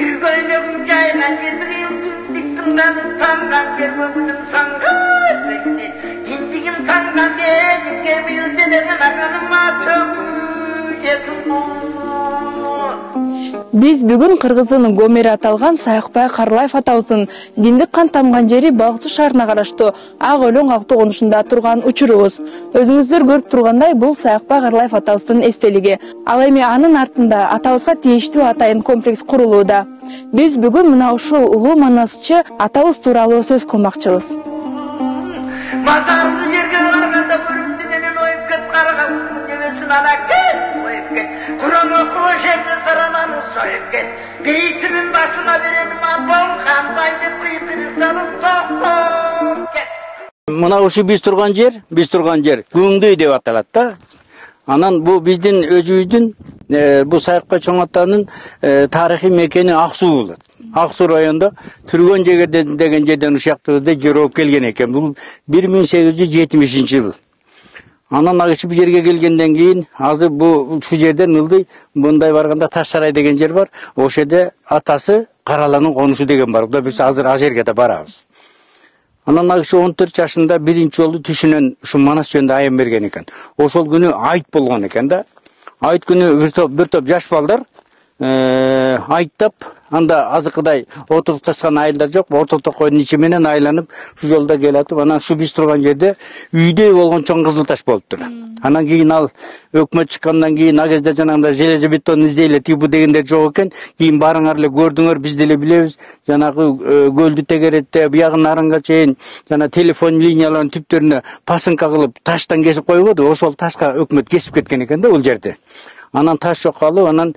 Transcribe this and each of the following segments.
Türgöylüm caygan getireyim kindigimden tangan gerböbünüm sangan kindigim tangan belimge bildilerin aganıma tövü yetim Биз бүгүн Кыргыздын Гомери аталган Саякбай Карлаев атабыздын диндик кан тамган жери Балыкчы шаарына караштуу Ак Өлөң ак тогунушунда турган учурубуз. Өзүңүздөр көрүп тургандай, бул Саякбай Карлаев атабыздын эстелиги. Ал эми анын артында атабызга тийиштүү атайын комплекс курулууда. Биз бүгүн мына ушул улуу манасчы атабыз тууралуу сөз кылмакчыбыз. Mazarlı yerge varganda bölümdüğünün oyup ket karıgan demesini ala ket oyup ket Kur'an okuğu şerde sıralanı soyup ket Geyitimin başına verenim abon kandaydı kıytırık salıp tohtom ket Mına uşu biz turgan yer Güngdüy dep atalat da. Anan bu bizdin özübüzdün bu Sayakbay Çoң Atанын tarihi mekeni Aksu болот. Aksu rayonunda Türgön деген жерден ушактыбызда жер болуп келген экен. Бул 1870-жыл. Анан агычы бу жерге келгенден кийин азыр бу ушул жерден ылдый мындай барганда Таш-Сарай деген жер бар. Ошол жерде атасы Караланын конушу деген бар. Куда биз азыр ал жерге да барабыз. Анан агычы 14 жашында биринчи жолу түшүнөн ушу Манас жөнүндө аян берген экен. Ошол күнү айт болгон экен да. Айт күнү бир топ жаш балдар айттап, анда азыкыдай отурупташкан айылдар жок, ортодо койдун ичи менен айланып, шу жолдо келатып, анан шу биз турган жерде үйдөй болгон чоң кызыл таш болуптур. Анан кийин ал өкмөт чыккандан кийин ал кезде жанагындай железо бетон издейле типу дегендер жок экен. Кийин барыңар эле көрдүңөр, биз деле билебиз. Жанагы көлдү тегеретте биягын арынга чейин жана телефон линияларынын түптөрүнө пасынка кылып таштан кесип койбоду. Ошол ташка өкмөт кесип кеткен экен да бул жерде. Анан таш жок калып, анан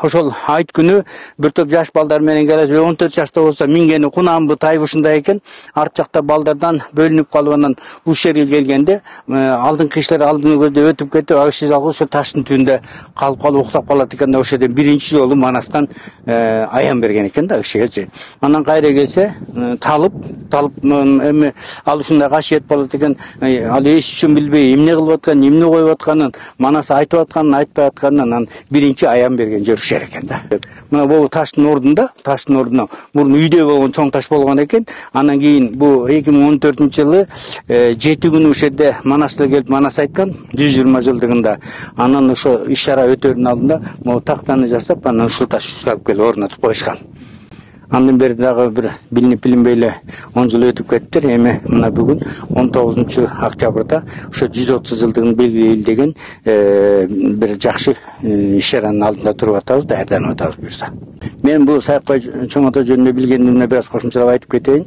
ошол айт күнү бир топ жаш балдар менен келет. 14 жашта болсо мингени кунамбы тайбышында экен. Арт жакта балдардан бөлүнүп калып, анан уш жерге келгенде алдыңкы кишилер алдыны көздөп өтүп кетип, ал киши ошо таштын түбүндө калып уктап калат экен да. Ошол жерден биринчи жолу Манастан аян берген экен да кишиге. Анан кайра келсе талып эми ал ушундай касиет болот экен. Ал эч үчүн билбей эмне кылып атканын, эмне коюп атканын, Манас айтып атканын, айтпай атканын анан биринчи аян берген жер ушер экен да. Мына бул таштын ордуна мурун үйдө болгон чоң таш болгон экен. Анан кийин бу 2014-жылы 7 күнү ушул жерде Манасга келип Манас айткан 120 жылдыгында. Анан ошо иш-чара өтөрүнүн алдында могу тактаны жасап, анан ушул таш алып келип орнотуп коюшкан. Андан бери дагы бир билинип билинбей эле 10 жыл өтүп кетти. Эми мына бүгүн 19-октябрда ошо 130 жылдыгын белгилейли бир жакшы иш-чаранын алдында туруп атабыз, даярданып атабыз буюрса. Мен бул Саякбай Çoң Ата жөнүндө билгенимде бираз кошумчалап айтып кетейин.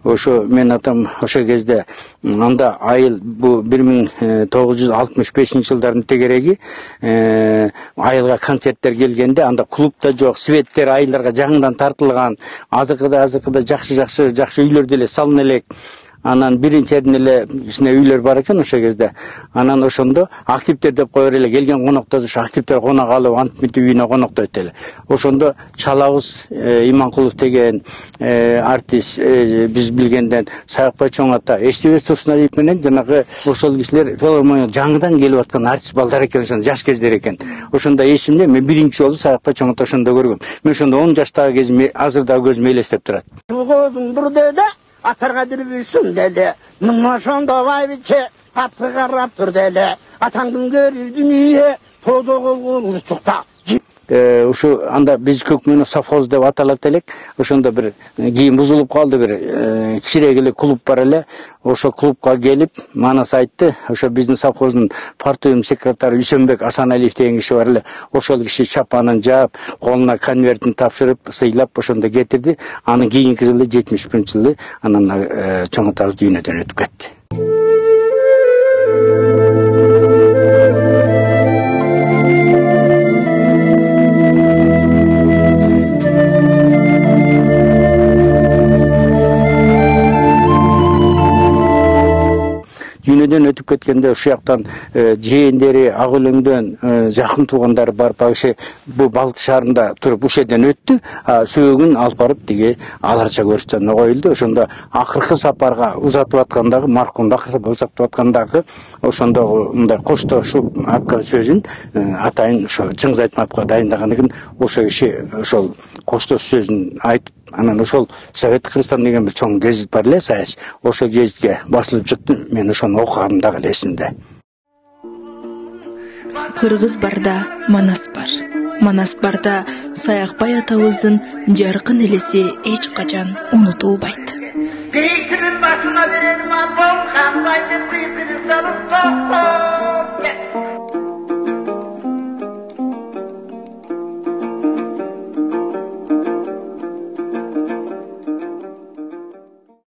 Ошо мен атам ошо кезде анда айыл бу 1965-жылдардын тегереги айылга концерттер келгенде анда клуб да жок, светтер айылдарга жаңыдан тартылган, азыркыда жакшы үйлөр деле салына элек. Анан биринчиден эле кичине үйлөр бар экен ошол кезде. Анан ошондо активдер деп коер эле, келген коноктор ушу активдер конок алып, антмит үйүнө коноктойт эле. Ошондо Чалабыз Иманкулов деген артист биз билгенден Саякбай Çoң Ата, Эстебес Турсуналиев менен жанагы ошол кишилер филармония жаңыдан келип аткан артист балдар экен, ошондо жаш кездер экен. Ошондо эсимде мен биринчи жолу Саякбай Çoң Ата ошондо көргөм. Мен ошондо 10 жаштагы кезим азыр да көзүм элестеп турат. Atarga dirbilsin deli, mınmaşanda vay biçe, atlı karrap dur deli, atandın görür dünyaya, tozu olgun uçukta. Uşu anda biz kökmünü safhoz dep atalат элек. Ошондо бир кийин бузулуп калды, бир кичирээк эле клуб бар эле. Ошо клубка келип Манас айтты. Ошо биздин совхоздун партиям секретары Үсөнбек Асаналиев деген киши бар эле. Ошол киши чапанын жаап, колуна конвертин тапшырып, сыйлап ошондо кетирди. Анын кийинки жылы 71-жылы анан Çoң Атабыз дүйнөдөн өтүп кетти. көчөдөн өтүп кеткенде ушул жактан жээндери ак өлөңдөн жакын туугандары барып агыше бул Балты шаарында туруп ушул жерден өттү. Сөөгүн алып барып тиги Аларча көрүстөнүнө коюлду. Ошондо акыркы сапарга узатып аткандагы маркумду узатып аткандагы ошондо мындай коштошуп аткан сөзүн атайын ошо Чыңгыз Айтматовго дайындаган экен. Ошо киши ошол коштош сөзүн айтып, анан ошол Совет Кыргызстан деген бир чоң гезит бар эле, саясий. Ошол гезитке басылып чыкты. Мен ошону окугам дагы эсимде. Кыргыз барда Манас бар. Манас барда Саякбай атабыздын жаркын элеси эч качан унутулбайт. Geyitimin başına verelim ablam, kandaydı kıytırıp salıp topla.